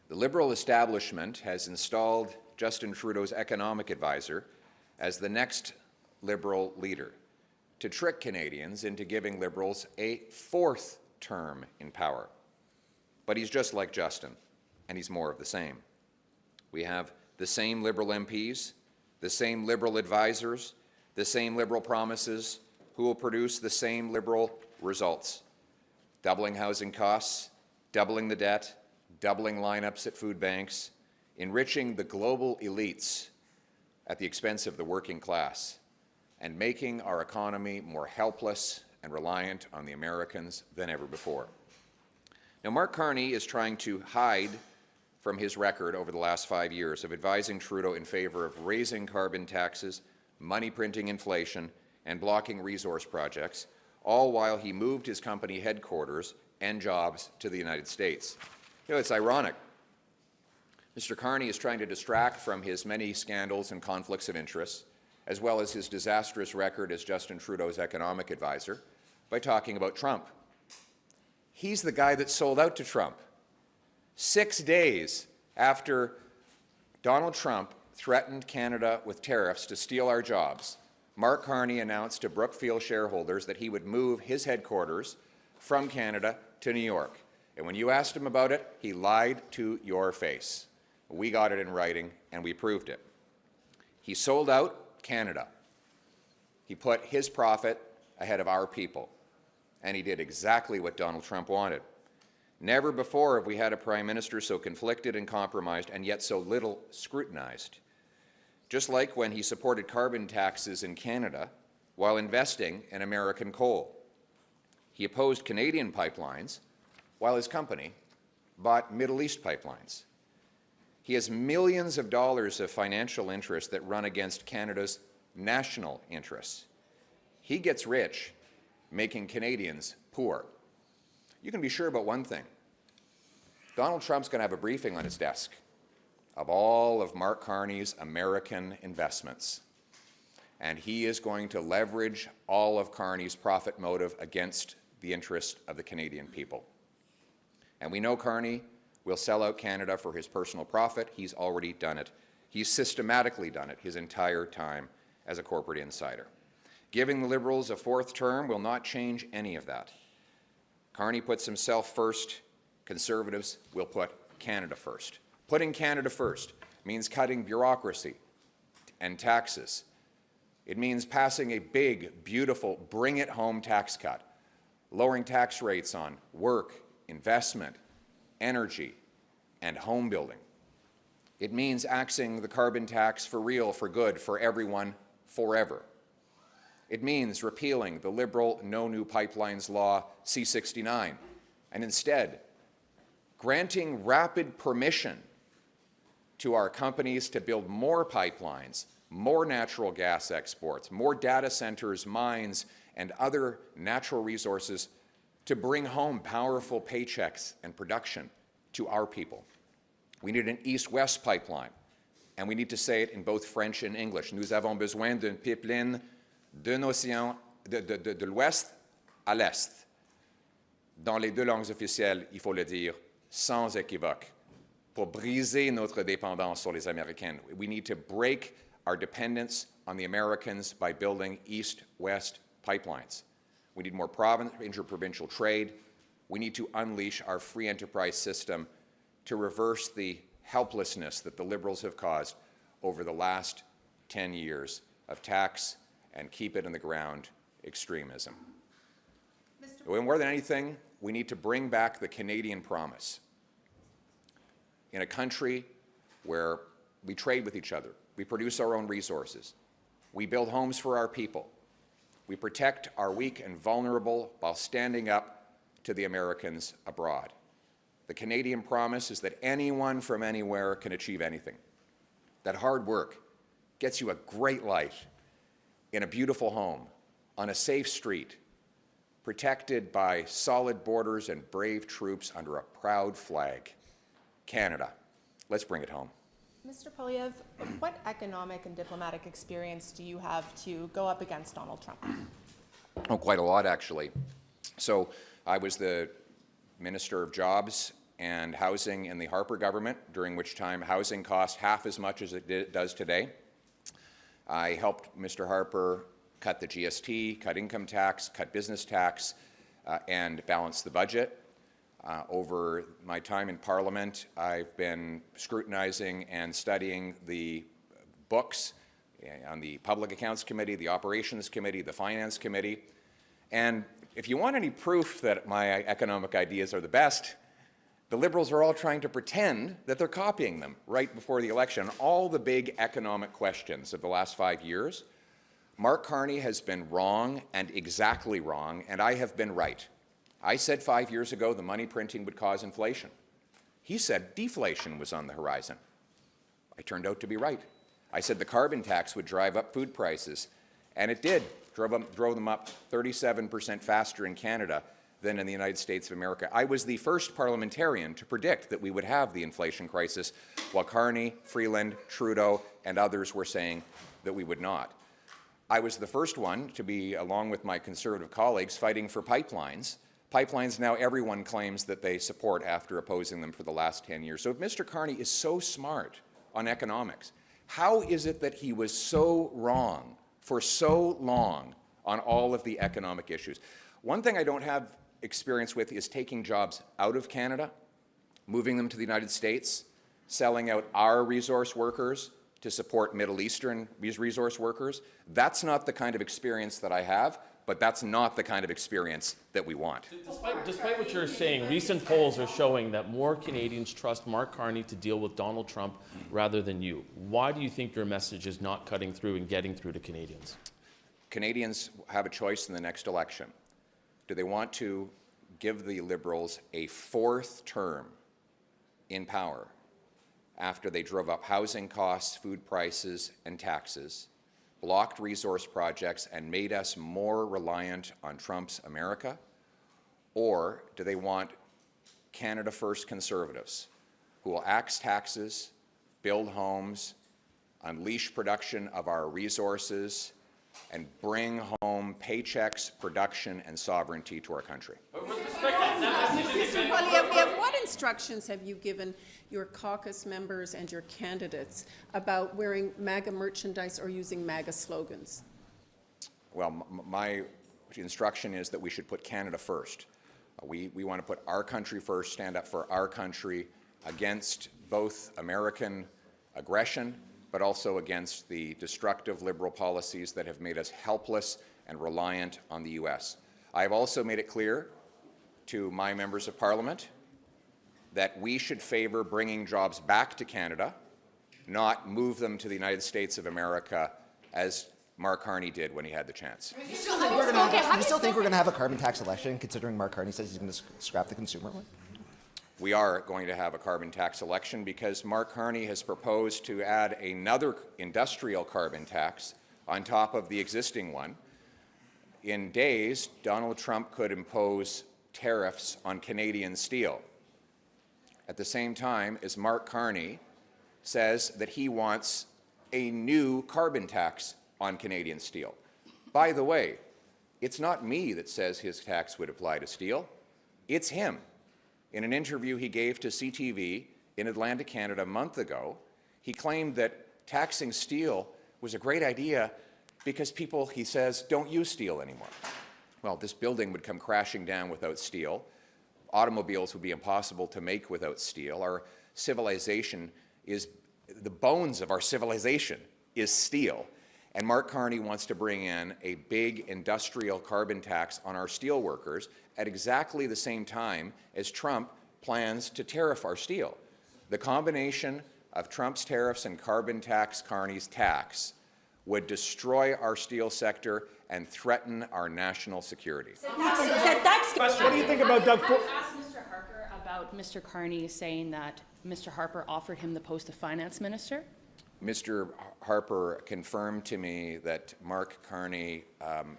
The Liberal establishment has installed Justin Trudeau's economic advisor as the next Liberal leader to trick Canadians into giving Liberals a fourth term in power. But he's just like Justin, and he's more of the same. We have the same Liberal MPs, the same Liberal advisors, the same Liberal promises, who will produce the same Liberal results: doubling housing costs, doubling the debt, doubling lineups at food banks, enriching the global elites at the expense of the working class, and making our economy more helpless and reliant on the Americans than ever before. Now, Mark Carney is trying to hide from his record over the last 5 years of advising Trudeau in favor of raising carbon taxes, money-printing inflation, and blocking resource projects, all while he moved his company headquarters and jobs to the United States. You know, it's ironic. Mr. Carney is trying to distract from his many scandals and conflicts of interest, as well as his disastrous record as Justin Trudeau's economic advisor, by talking about Trump. He's the guy that sold out to Trump. 6 days after Donald Trump threatened Canada with tariffs to steal our jobs, Mark Carney announced to Brookfield shareholders that he would move his headquarters from Canada to New York. And when you asked him about it, he lied to your face. We got it in writing, and we proved it. He sold out Canada. He put his profit ahead of our people, and he did exactly what Donald Trump wanted. Never before have we had a prime minister so conflicted and compromised, and yet so little scrutinized. Just like when he supported carbon taxes in Canada while investing in American coal. He opposed Canadian pipelines while his company bought Middle East pipelines. He has millions of dollars of financial interests that run against Canada's national interests. He gets rich making Canadians poor. You can be sure about one thing. Donald Trump's going to have a briefing on his desk of all of Mark Carney's American investments. And he is going to leverage all of Carney's profit motive against the interest of the Canadian people. And we know Carney will sell out Canada for his personal profit. He's already done it. He's systematically done it his entire time as a corporate insider. Giving the Liberals a fourth term will not change any of that. Carney puts himself first. Conservatives will put Canada first. Putting Canada first means cutting bureaucracy and taxes. It means passing a big, beautiful, bring-it-home tax cut, lowering tax rates on work, investment, energy, and home building. It means axing the carbon tax for real, for good, for everyone, forever. It means repealing the Liberal No New Pipelines Law C-69 and instead granting rapid permission to our companies to build more pipelines, more natural gas exports, more data centers, mines, and other natural resources to bring home powerful paychecks and production to our people. We need an east-west pipeline, and we need to say it in both French and English. Nous avons besoin d'une pipeline d'un océan de l'ouest à l'est. Dans les deux langues officielles, il faut le dire sans équivoque, pour briser notre dépendance sur les Américains. We need to break our dependence on the Americans by building east-west pipelines. We need more interprovincial trade. We need to unleash our free enterprise system to reverse the helplessness that the Liberals have caused over the last 10 years of tax and keep it in the ground extremism. More than anything, we need to bring back the Canadian promise. In a country where we trade with each other, we produce our own resources, we build homes for our people, we protect our weak and vulnerable while standing up to the Americans abroad. The Canadian promise is that anyone from anywhere can achieve anything, that hard work gets you a great life in a beautiful home, on a safe street, protected by solid borders and brave troops under a proud flag. Canada, let's bring it home. Mr. Poilievre, what economic and diplomatic experience do you have to go up against Donald Trump? Oh, quite a lot, actually. So I was the Minister of Jobs and housing in the Harper government, during which time housing cost half as much as it does today. I helped Mr. Harper cut the GST, cut income tax, cut business tax, and balance the budget. Over my time in Parliament, I've been scrutinizing and studying the books on the Public Accounts Committee, the Operations Committee, the Finance Committee. And if you want any proof that my economic ideas are the best, the Liberals are all trying to pretend that they're copying them right before the election. All the big economic questions of the last 5 years, Mark Carney has been wrong and exactly wrong, and I have been right. I said 5 years ago the money printing would cause inflation. He said deflation was on the horizon. I turned out to be right. I said the carbon tax would drive up food prices, and it did. Drove them up 37% faster in Canada than in the United States of America. I was the first parliamentarian to predict that we would have the inflation crisis, while Carney, Freeland, Trudeau, and others were saying that we would not. I was the first one to be, along with my Conservative colleagues, fighting for pipelines. Pipelines now everyone claims that they support after opposing them for the last 10 years. So if Mr. Carney is so smart on economics, how is it that he was so wrong for so long on all of the economic issues? One thing I don't have experience with is taking jobs out of Canada, moving them to the United States, selling out our resource workers to support Middle Eastern resource workers. That's not the kind of experience that I have, but that's not the kind of experience that we want. Despite what you're saying, recent polls are showing that more Canadians trust Mark Carney to deal with Donald Trump rather than you. Why do you think your message is not cutting through and getting through to Canadians? Canadians have a choice in the next election. Do they want to give the Liberals a fourth term in power after they drove up housing costs, food prices, and taxes, blocked resource projects, and made us more reliant on Trump's America? Or do they want Canada First Conservatives who will axe taxes, build homes, unleash production of our resources, and bring home paychecks, production, and sovereignty to our country? Mr. Poilievre, what instructions have you given your caucus members and your candidates about wearing MAGA merchandise or using MAGA slogans? Well, my instruction is that we should put Canada first. We want to put our country first, stand up for our country against both American aggression, but also against the destructive Liberal policies that have made us helpless and reliant on the U.S. I have also made it clear to my members of Parliament that we should favor bringing jobs back to Canada, not move them to the United States of America, as Mark Carney did when he had the chance. Do you still think we're going to have a carbon tax election, considering Mark Carney says he's going to scrap the consumer one? We are going to have a carbon tax election because Mark Carney has proposed to add another industrial carbon tax on top of the existing one. In days, Donald Trump could impose tariffs on Canadian steel. At the same time as Mark Carney says that he wants a new carbon tax on Canadian steel. By the way, it's not me that says his tax would apply to steel. It's him. In an interview he gave to CTV in Atlantic Canada a month ago, he claimed that taxing steel was a great idea because people, he says, don't use steel anymore. Well, this building would come crashing down without steel. Automobiles would be impossible to make without steel. Our civilization is, the bones of our civilization is steel. And Mark Carney wants to bring in a big industrial carbon tax on our steel workers at exactly the same time as Trump plans to tariff our steel. The combination of Trump's tariffs and carbon tax, Carney's tax, would destroy our steel sector and threaten our national security. What do you think about Doug Ford? Ask Mr. Harper about Mr. Carney saying that Mr. Harper offered him the post of finance minister. Mr. Harper confirmed to me that Mark Carney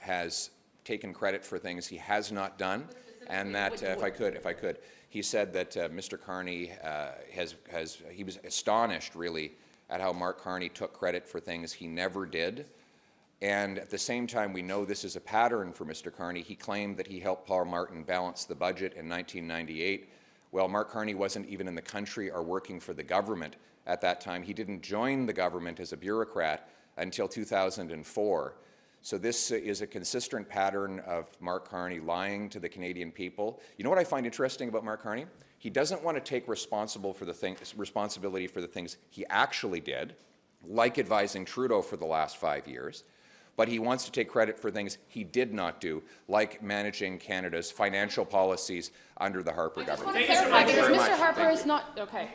has taken credit for things he has not done, and that, if I could, he said that Mr. Carney he was astonished, really, at how Mark Carney took credit for things he never did. And at the same time, we know this is a pattern for Mr. Carney. He claimed that he helped Paul Martin balance the budget in 1998 Well, Mark Carney wasn't even in the country or working for the government at that time. He didn't join the government as a bureaucrat until 2004. So this is a consistent pattern of Mark Carney lying to the Canadian people. You know what I find interesting about Mark Carney? He doesn't want to take responsibility for the things he actually did, like advising Trudeau for the last 5 years, but he wants to take credit for things he did not do, like managing Canada's financial policies under the Harper government. I just want to clarify because Mr. Harper is not, okay.